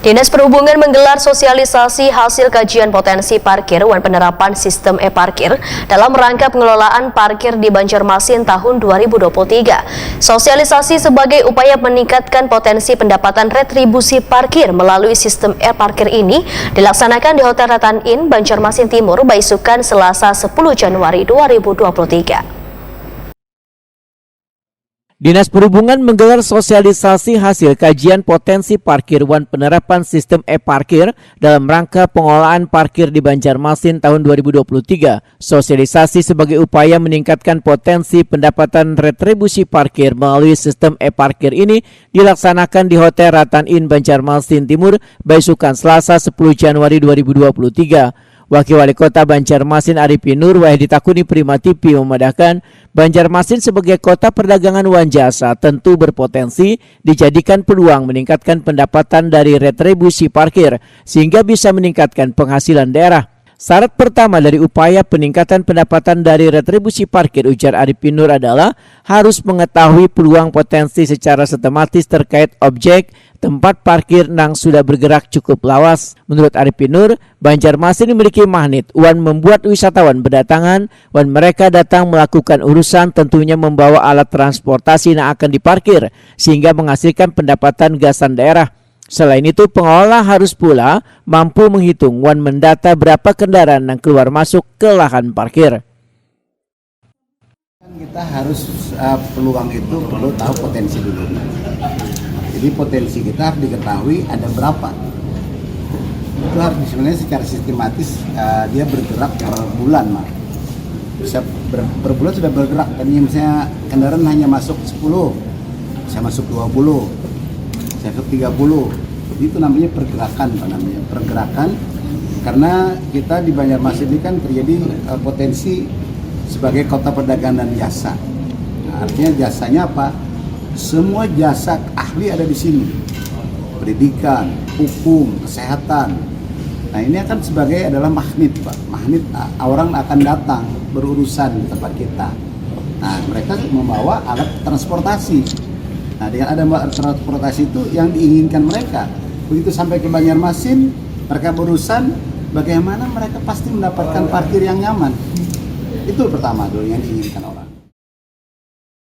Dinas Perhubungan menggelar sosialisasi hasil kajian potensi parkir dan penerapan sistem e-parkir dalam rangka pengelolaan parkir di Banjarmasin tahun 2023. Sosialisasi sebagai upaya meningkatkan potensi pendapatan retribusi parkir melalui sistem e-parkir ini dilaksanakan di Hotel Ratan Inn, Banjarmasin Timur, Baisukan, Selasa 10 Januari 2023. Dinas Perhubungan menggelar sosialisasi hasil kajian potensi parkir dan penerapan sistem e-parkir dalam rangka pengelolaan parkir di Banjarmasin tahun 2023. Sosialisasi sebagai upaya meningkatkan potensi pendapatan retribusi parkir melalui sistem e-parkir ini dilaksanakan di Hotel Ratan Inn, Banjarmasin Timur, Baisukan, Selasa 10 Januari 2023. Wakil Wali Kota Banjarmasin Arifin Nur Wahidi Takuni Prima TV memandangkan Banjarmasin sebagai kota perdagangan wan jasa tentu berpotensi dijadikan peluang meningkatkan pendapatan dari retribusi parkir sehingga bisa meningkatkan penghasilan daerah. Syarat pertama dari upaya peningkatan pendapatan dari retribusi parkir, ujar Arifin Nur, adalah harus mengetahui peluang potensi secara sistematis terkait objek tempat parkir yang sudah bergerak cukup lawas. Menurut Arifin Nur, Banjarmasin memiliki magnet wan membuat wisatawan berdatangan wan mereka datang melakukan urusan tentunya membawa alat transportasi yang akan diparkir sehingga menghasilkan pendapatan gasan daerah. Selain itu, pengelola harus pula mampu menghitung dan mendata berapa kendaraan yang keluar masuk ke lahan parkir. Kita harus peluang itu perlu tahu potensi dulu. Jadi potensi kita harus diketahui ada berapa. Itu harus sebenarnya secara sistematis dia bergerak per bulan, Mak. Bisa per bulan sudah bergerak. Tadinya misalnya kendaraan hanya masuk 10, bisa masuk 20. 30, itu namanya pergerakan, pergerakan karena kita di Banjarmasin ini kan terjadi potensi sebagai kota perdagangan dan jasa. Nah, artinya jasanya apa? Semua jasa ahli ada di sini, pendidikan, hukum, kesehatan. Nah ini akan sebagai adalah magnet, Pak. Magnet orang akan datang berurusan di tempat kita. Nah mereka membawa alat transportasi. Nah dengan ada transportasi itu yang diinginkan mereka. Begitu sampai ke Banjarmasin, mereka berurusan bagaimana mereka pasti mendapatkan parkir yang nyaman. Itu pertama dulu yang diinginkan orang.